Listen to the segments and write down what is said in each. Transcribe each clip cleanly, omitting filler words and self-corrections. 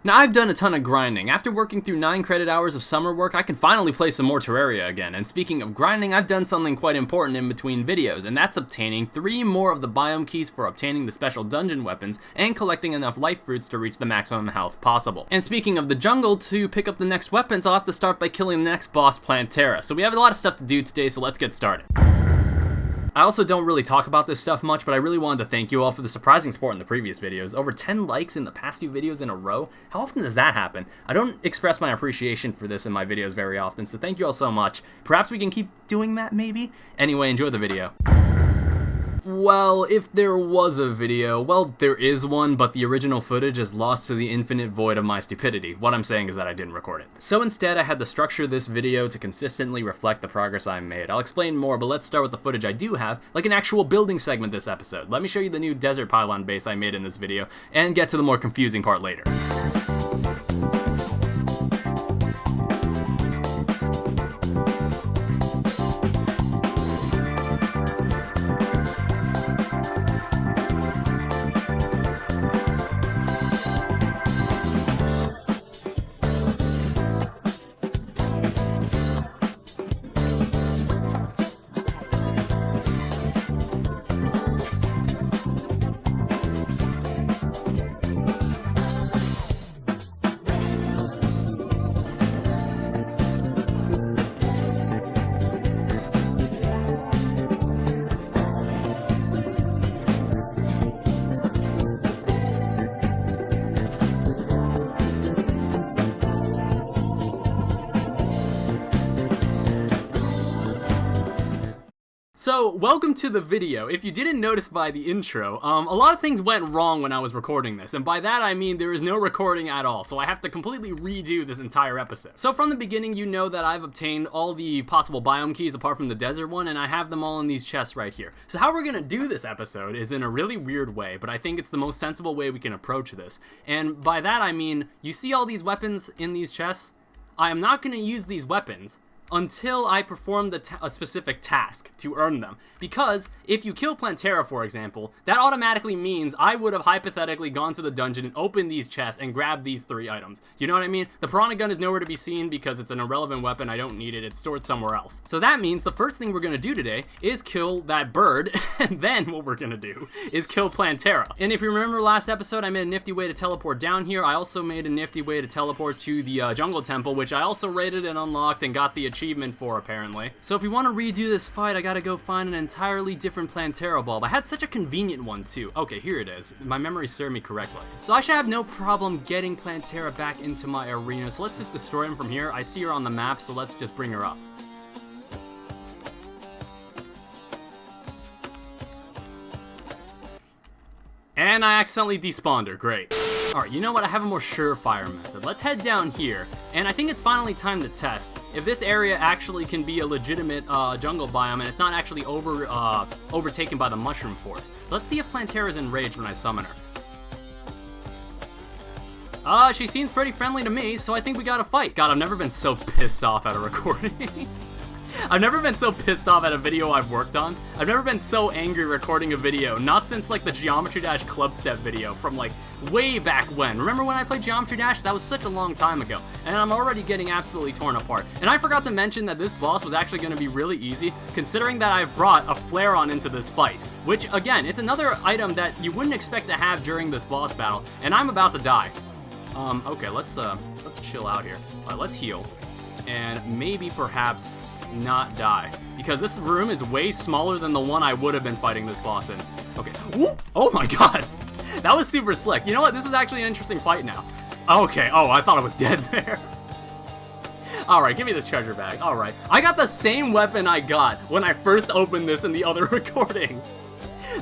Now, I've done a ton of grinding. After working through 9 credit hours of summer work, I can finally play some more Terraria again. And speaking of grinding, I've done something quite important in between videos, and that's obtaining 3 more of the biome keys for obtaining the special dungeon weapons and collecting enough life fruits to reach the maximum health possible. And speaking of the jungle, to pick up the next weapons, I'll have to start by killing the next boss, Plantera. So we have a lot of stuff to do today, so let's get started. I also don't really talk about this stuff much, but I really wanted to thank you all for the surprising support in the previous videos. Over 10 likes in the past 2 videos in a row. How often does that happen? I don't express my appreciation for this in my videos very often, so thank you all so much. Perhaps we can keep doing that, maybe? Anyway, enjoy the video. Well, if there was a video, well, there is one, but the original footage is lost to the infinite void of my stupidity. What I'm saying is that I didn't record it. So instead, I had to structure this video to consistently reflect the progress I made. I'll explain more, but let's start with the footage I do have, like an actual building segment this episode. Let me show you the new desert pylon base I made in this video, and get to the more confusing part later. So, welcome to the video. If you didn't notice by the intro, a lot of things went wrong when I was recording this, and by that I mean there is no recording at all, so I have to completely redo this entire episode. So from the beginning, you know that I've obtained all the possible biome keys apart from the desert one, and I have them all in these chests right here. So how we're gonna do this episode is in a really weird way, but I think it's the most sensible way we can approach this. And by that I mean, you see all these weapons in these chests? I am not gonna use these weapons until I perform a specific task to earn them. Because if you kill Plantera, for example, that automatically means I would have hypothetically gone to the dungeon and opened these chests and grabbed these 3 items. You know what I mean? The piranha gun is nowhere to be seen because it's an irrelevant weapon. I don't need it. It's stored somewhere else. So that means the first thing we're going to do today is kill that bird, and then what we're going to do is kill Plantera. And if you remember last episode, I made a nifty way to teleport down here. I also made a nifty way to teleport to the jungle temple, which I also raided and unlocked and got the achievement for, apparently. So if we want to redo this fight, I gotta go find an entirely different Plantera bulb. I had such a convenient one too. Okay, here it is. My memory served me correctly. So I should have no problem getting Plantera back into my arena. So let's just destroy him from here. I see her on the map, so let's just bring her up. And I accidentally despawned her. Great. Alright, you know what? I have a more surefire method. Let's head down here, and I think it's finally time to test if this area actually can be a legitimate jungle biome and it's not actually overtaken by the mushroom forest. Let's see if Plantera's enraged when I summon her. She seems pretty friendly to me, so I think we gotta fight. God, I've never been so pissed off at a recording. I've never been so pissed off at a video I've worked on. I've never been so angry recording a video, not since like the Geometry Dash Club Step video from like way back when. Remember when I played Geometry Dash? That was such a long time ago, and I'm already getting absolutely torn apart. And I forgot to mention that this boss was actually going to be really easy, considering that I've brought a flare-on into this fight, which again, it's another item that you wouldn't expect to have during this boss battle, and I'm about to die. Okay, let's chill out here. All right, let's heal, and maybe perhaps not die, because this room is way smaller than the one I would have been fighting this boss in. Okay. Ooh. Oh my god, that was super slick. You know what? This is actually an interesting fight now. Okay. Oh, I thought I was dead there. Alright, give me this treasure bag. Alright. I got the same weapon I got when I first opened this in the other recording.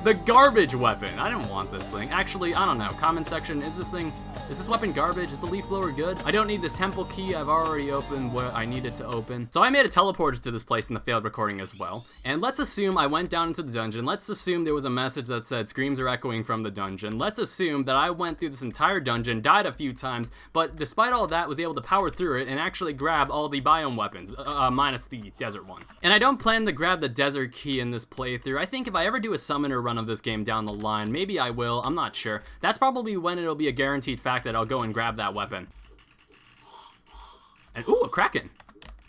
The garbage weapon. I didn't want this thing. Actually, I don't know. Comment section, is this weapon garbage? Is the leaf blower good? I don't need this temple key. I've already opened what I needed to open. So I made a teleporter to this place in the failed recording as well. And let's assume I went down into the dungeon. Let's assume there was a message that said screams are echoing from the dungeon. Let's assume that I went through this entire dungeon, died a few times, but despite all that was able to power through it and actually grab all the biome weapons, minus the desert one. And I don't plan to grab the desert key in this playthrough. I think if I ever do a summoner run of this game down the line. Maybe I will, I'm not sure. That's probably when it'll be a guaranteed fact that I'll go and grab that weapon. And ooh, a Kraken.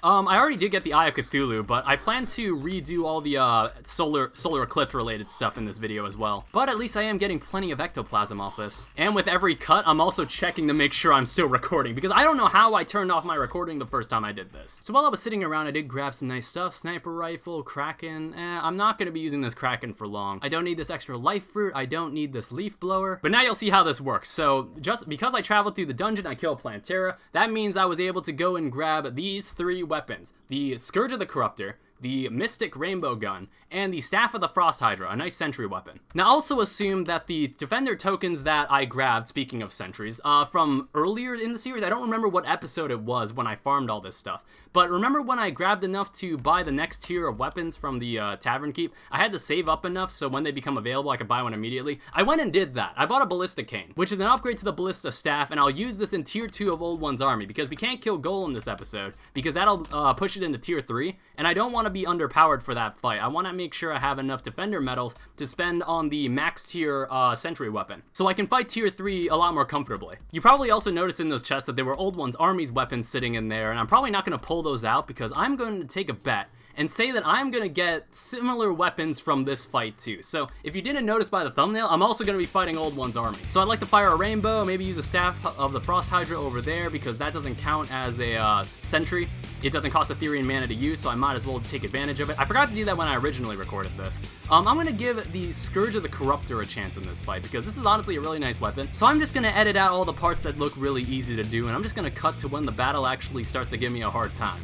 I already did get the Eye of Cthulhu, but I plan to redo all the solar eclipse related stuff in this video as well. But at least I am getting plenty of ectoplasm off this. And with every cut, I'm also checking to make sure I'm still recording, because I don't know how I turned off my recording the first time I did this. So while I was sitting around, I did grab some nice stuff. Sniper rifle, Kraken. I'm not going to be using this Kraken for long. I don't need this extra life fruit. I don't need this leaf blower. But now you'll see how this works. So just because I traveled through the dungeon, I killed Plantera. That means I was able to go and grab these 3 weapons. The Scourge of the Corruptor, the Mystic Rainbow Gun, and the Staff of the Frost Hydra, a nice sentry weapon. Now also assume that the Defender tokens that I grabbed, speaking of sentries, from earlier in the series, I don't remember what episode it was when I farmed all this stuff, but remember when I grabbed enough to buy the next tier of weapons from the Tavern Keep? I had to save up enough so when they become available I could buy one immediately. I went and did that. I bought a Ballista Cane, which is an upgrade to the Ballista Staff, and I'll use this in Tier 2 of Old One's Army, because we can't kill Golem this episode, because that'll push it into Tier 3, and I don't want to be underpowered for that fight. I want to make sure I have enough Defender medals to spend on the max tier sentry weapon, so I can fight Tier 3 a lot more comfortably. You probably also noticed in those chests that there were Old One's Army's weapons sitting in there, and I'm probably not going to pull those out because I'm going to take a bet and say that I'm going to get similar weapons from this fight too. So if you didn't notice by the thumbnail, I'm also going to be fighting Old One's Army. So I'd like to fire a rainbow, maybe use a Staff of the Frost Hydra over there because that doesn't count as a sentry. It doesn't cost Ethereum mana to use, so I might as well take advantage of it. I forgot to do that when I originally recorded this. I'm going to give the Scourge of the Corruptor a chance in this fight because this is honestly a really nice weapon. So I'm just going to edit out all the parts that look really easy to do, and I'm just going to cut to when the battle actually starts to give me a hard time.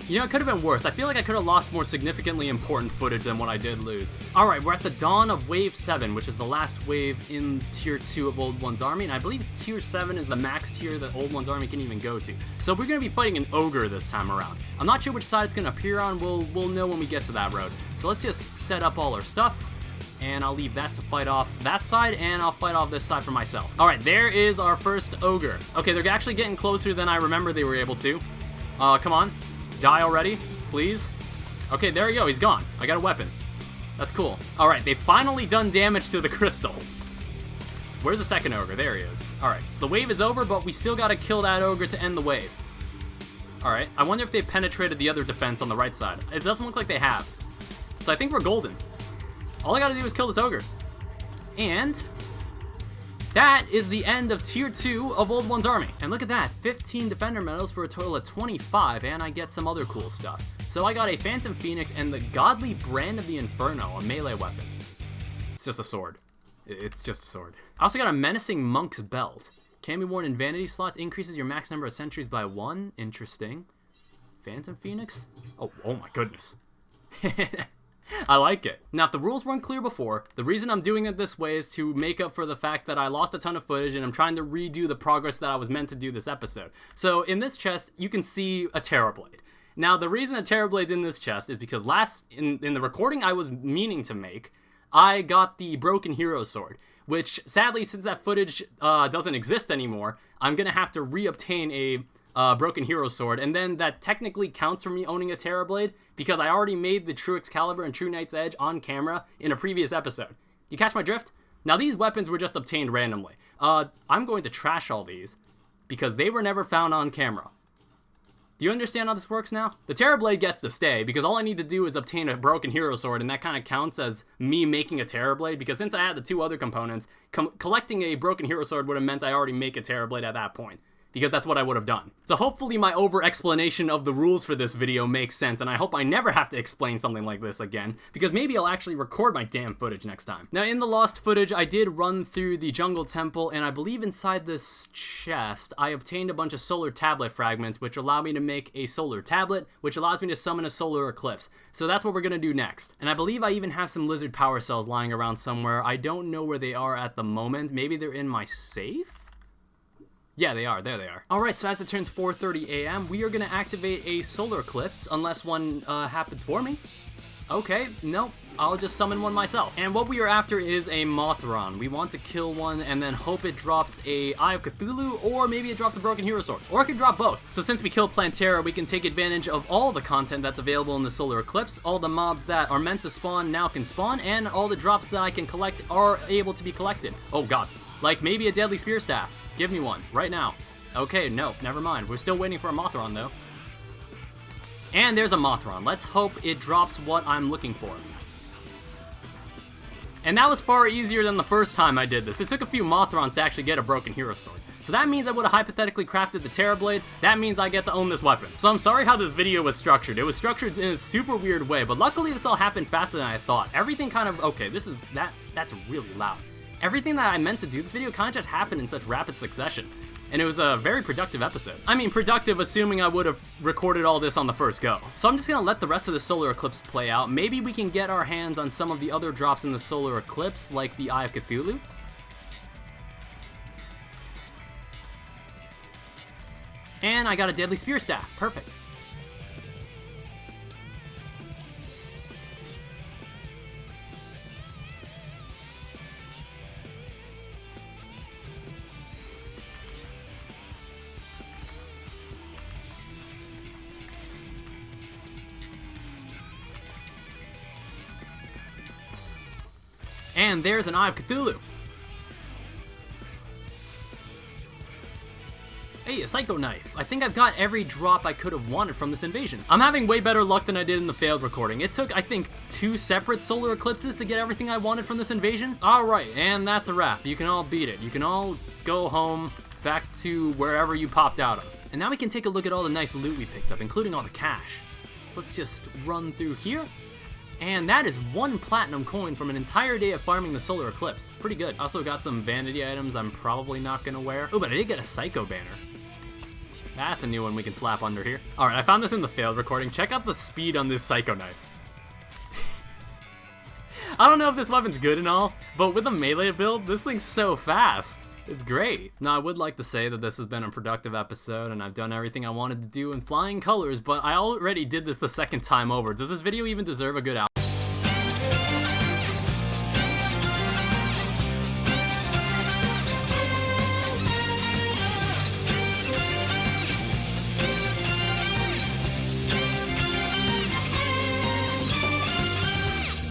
You know, it could have been worse. I feel like I could have lost more significantly important footage than what I did lose. Alright, we're at the dawn of Wave 7, which is the last wave in Tier 2 of Old One's Army, and I believe Tier 7 is the max tier that Old One's Army can even go to. So we're going to be fighting an Ogre this time around. I'm not sure which side it's going to appear on. We'll know when we get to that road. So let's just set up all our stuff, and I'll leave that to fight off that side, and I'll fight off this side for myself. Alright, there is our first Ogre. Okay, they're actually getting closer than I remember they were able to. Come on. Die already, please. Okay, there we go. He's gone. I got a weapon. That's cool. All right, they've finally done damage to the crystal. Where's the second Ogre? There he is. All right, the wave is over, but we still got to kill that Ogre to end the wave. All right, I wonder if they've penetrated the other defense on the right side. It doesn't look like they have. So I think we're golden. All I got to do is kill this Ogre. And that is the end of Tier 2 of Old One's Army. And look at that, 15 Defender medals for a total of 25, and I get some other cool stuff. So I got a Phantom Phoenix and the Godly Brand of the Inferno, a melee weapon. It's just a sword. It's just a sword. I also got a Menacing Monk's Belt. Can be worn in vanity slots, increases your max number of sentries by 1. Interesting. Phantom Phoenix? Oh my goodness. I like it. Now, if the rules weren't clear before, the reason I'm doing it this way is to make up for the fact that I lost a ton of footage and I'm trying to redo the progress that I was meant to do this episode. So in this chest, you can see a Terrorblade. Now, the reason a Terrorblade's in this chest is because in the recording I was meaning to make, I got the Broken Hero Sword, which sadly, since that footage doesn't exist anymore, I'm going to have to reobtain a Broken Hero Sword, and then that technically counts for me owning a Terrorblade because I already made the True Excalibur and True Knight's Edge on camera in a previous episode. You catch my drift? Now these weapons were just obtained randomly. I'm going to trash all these because they were never found on camera. Do you understand how this works now? The Terrorblade gets to stay because all I need to do is obtain a Broken Hero Sword, and that kind of counts as me making a Terrorblade because since I had the 2 other components, collecting a Broken Hero Sword would have meant I already make a Terrorblade at that point, because that's what I would have done. So hopefully my over-explanation of the rules for this video makes sense, and I hope I never have to explain something like this again, because maybe I'll actually record my damn footage next time. Now, in the lost footage, I did run through the Jungle Temple, and I believe inside this chest, I obtained a bunch of Solar Tablet fragments, which allow me to make a Solar Tablet, which allows me to summon a Solar Eclipse. So that's what we're gonna do next. And I believe I even have some Lizard Power Cells lying around somewhere. I don't know where they are at the moment. Maybe they're in my safe? Yeah, they are. There they are. Alright, so as it turns 4:30 a.m., we are going to activate a solar eclipse, unless one happens for me. Okay, nope, I'll just summon one myself. And what we are after is a Mothron. We want to kill one and then hope it drops a Eye of Cthulhu, or maybe it drops a Broken Hero Sword. Or it could drop both. So since we killed Plantera, we can take advantage of all the content that's available in the solar eclipse. All the mobs that are meant to spawn now can spawn, and all the drops that I can collect are able to be collected. Oh god. Like maybe a Deadly Spear Staff. Give me one, right now. Okay, no, never mind. We're still waiting for a Mothron though. And there's a Mothron. Let's hope it drops what I'm looking for. And that was far easier than the first time I did this. It took a few Mothrons to actually get a Broken Hero Sword. So that means I would have hypothetically crafted the Terra Blade. That means I get to own this weapon. So I'm sorry how this video was structured. It was structured in a super weird way, but luckily this all happened faster than I thought. Everything kind of, okay, that's really loud. Everything that I meant to do this video kind of just happened in such rapid succession. And it was a very productive episode. I mean, productive assuming I would have recorded all this on the first go. So I'm just gonna let the rest of the solar eclipse play out. Maybe we can get our hands on some of the other drops in the solar eclipse, like the Eye of Cthulhu. And I got a Deadly Spear Staff, perfect. And there's an Eye of Cthulhu. Hey, a Psycho Knife. I think I've got every drop I could have wanted from this invasion. I'm having way better luck than I did in the failed recording. It took, I think, 2 separate solar eclipses to get everything I wanted from this invasion. Alright, and that's a wrap. You can all beat it. You can all go home, back to wherever you popped out of. And now we can take a look at all the nice loot we picked up, including all the cash. So let's just run through here. And that is 1 platinum coin from an entire day of farming the solar eclipse. Pretty good. Also got some vanity items I'm probably not gonna wear. Oh, but I did get a Psycho banner. That's a new one we can slap under here. Alright, I found this in the failed recording. Check out the speed on this Psycho Knife. I don't know if this weapon's good and all, but with a melee build, this thing's so fast. It's great. Now, I would like to say that this has been a productive episode and I've done everything I wanted to do in flying colors, but I already did this the second time over. Does this video even deserve a good outro?